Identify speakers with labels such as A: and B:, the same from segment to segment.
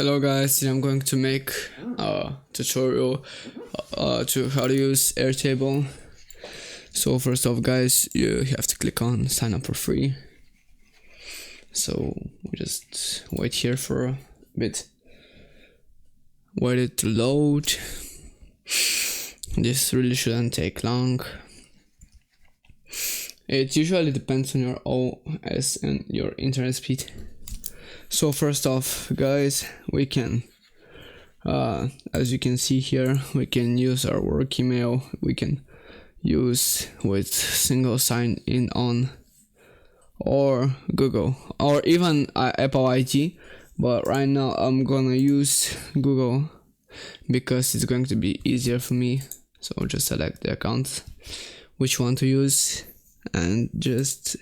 A: Hello guys, today I'm going to make a tutorial to how to use Airtable. So first off guys, you have to click on sign up for free. So we just wait here for a bit. Wait it to load. This really shouldn't take long. It usually depends on your OS and your internet speed. So first off guys, we can as you can see here, we can use our work email. We can use with single sign in on, or Google, or even Apple ID, but right now I'm gonna use Google because it's going to be easier for me. So just select the account which one to use and just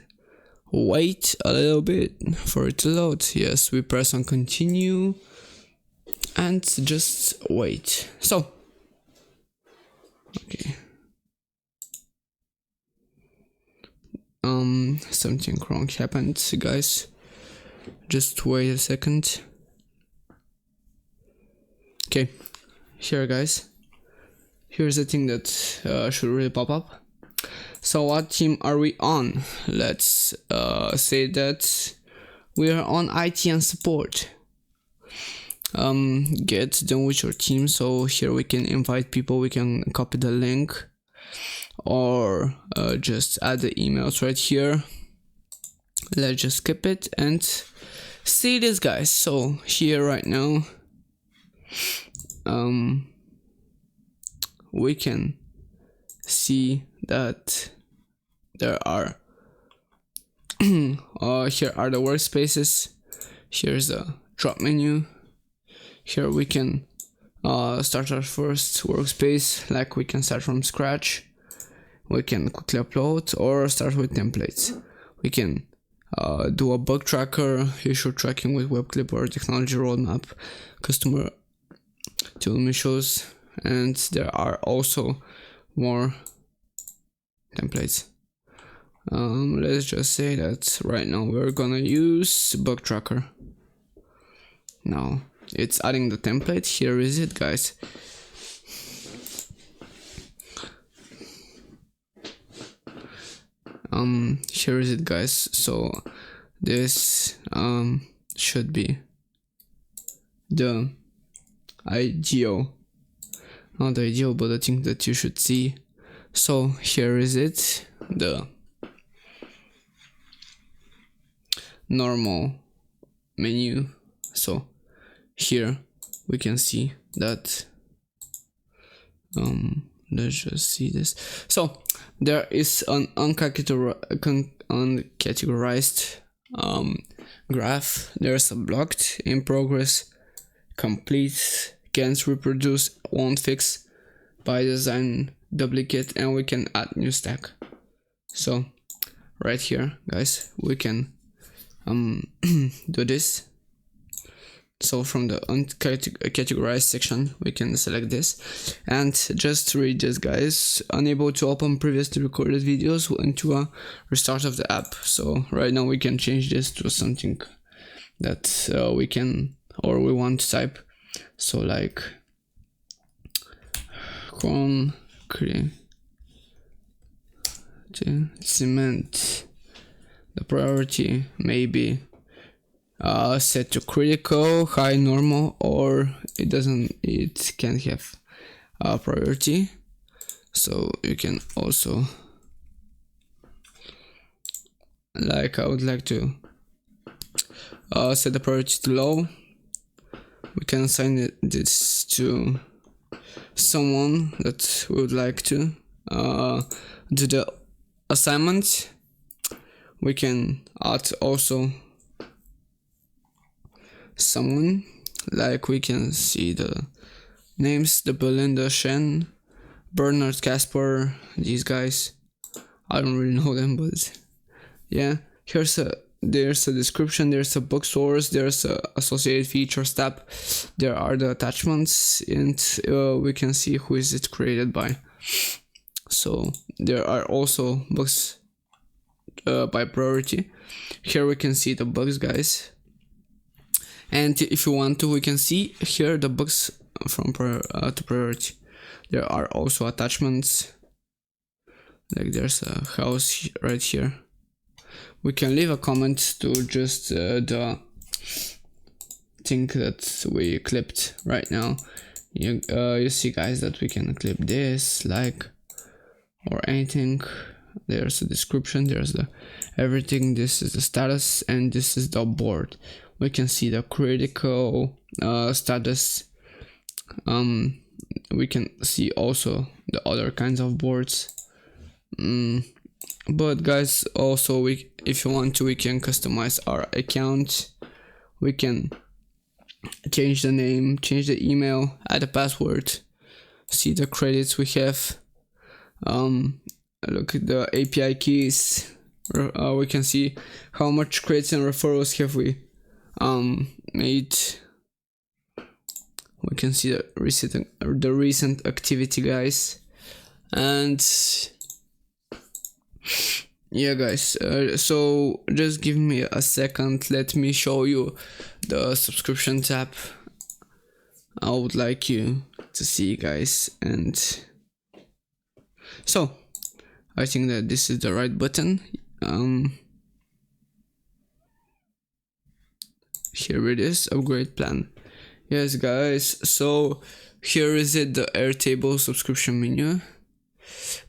A: wait a little bit for it to load. Yes, we press on continue and just wait. So okay, something wrong happened guys, just wait a second. Okay, here guys, here's the thing that should really pop up. So what team are we on? Let's say that we are on IT and support. Get done with your team. So here we can invite people, we can copy the link, or just add the emails right here. Let's just skip it and see this guys. So here right now we can see that there are here are the workspaces. Here's the drop menu. Here we can start our first workspace, like we can start from scratch. We can quickly upload or start with templates. We can do a bug tracker, issue tracking with web clip or technology roadmap, customer tool issues, and there are also more templates. Let's just say that right now we're gonna use bug tracker. Now it's adding the template. Here is it guys. Here is it guys. So this should be the ideal, not the ideal, but the thing that you should see. So here is it, the normal menu. So here we can see that let's just see this. So there is an uncategorized graph. There's a blocked, in progress, complete, can't reproduce, won't fix, by design, duplicate, and we can add new stack. So right here guys, we can do this. So from the uncategorized section we can select this and just read this guys. Unable to open previously recorded videos into a restart of the app. So right now we can change this to something that we can, or we want to type. So like cement, the priority maybe set to critical, high, normal, or it can't have priority. So you can also, like, I would like to set the priority to low. We can assign this to someone that we would like to do the assignment. We can add also someone, like we can see the names, the Belinda, Shen, Bernard, Casper, these guys. I don't really know them, but yeah. There's a description, there's a book source, there's a associated features tab, there are the attachments, and we can see who is it created by. So there are also books by priority. Here we can see the bugs guys. And if you want to, we can see here the books from to priority. There are also attachments, like there's a house right here. We can leave a comment to just the thing that we clipped right now. You see guys that we can clip this, like, or anything. There's a description, there's the everything, this is the status, and this is the board. We can see the critical status. We can see also the other kinds of boards. But guys, also if you want to, we can customize our account. We can change the name, change the email, add a password, see the credits we have, look at the API keys. We can see how much credits and referrals have we made. We can see the recent activity, guys. And yeah guys, so just give me a second, let me show you the subscription tab. I would like you to see, guys. And so I think that this is the right button. Here it is, upgrade plan. Yes guys, so here is it, the Airtable subscription menu.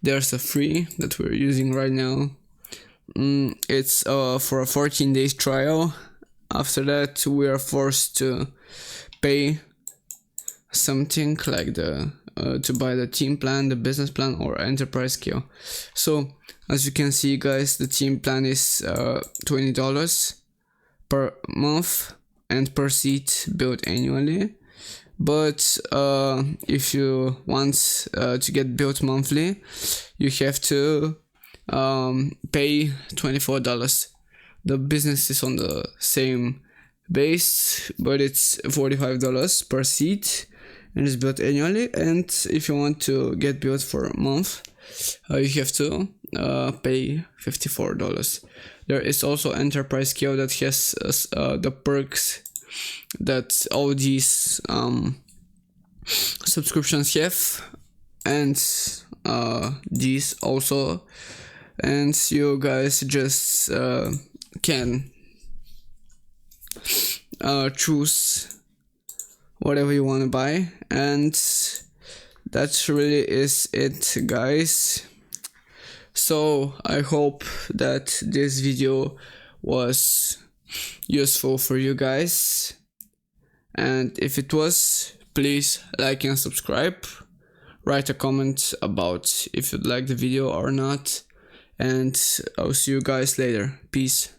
A: There's a free that we're using right now. It's for a 14 days trial. After that we are forced to pay something like the to buy the team plan, the business plan, or enterprise scale. So as you can see guys, the team plan is $20 per month and per seat, billed annually. But if you want to get billed monthly, you have to pay $24. The business is on the same base, but it's $45 per seat and it's billed annually. And if you want to get billed for a month, you have to pay $54. There is also enterprise scale that has the perks that all these subscriptions have, and these also, and you guys just can choose whatever you want to buy. And that really is it, guys. So I hope that this video was useful for you guys, and if it was, please like and subscribe, write a comment about if you'd like the video or not, and I'll see you guys later. Peace.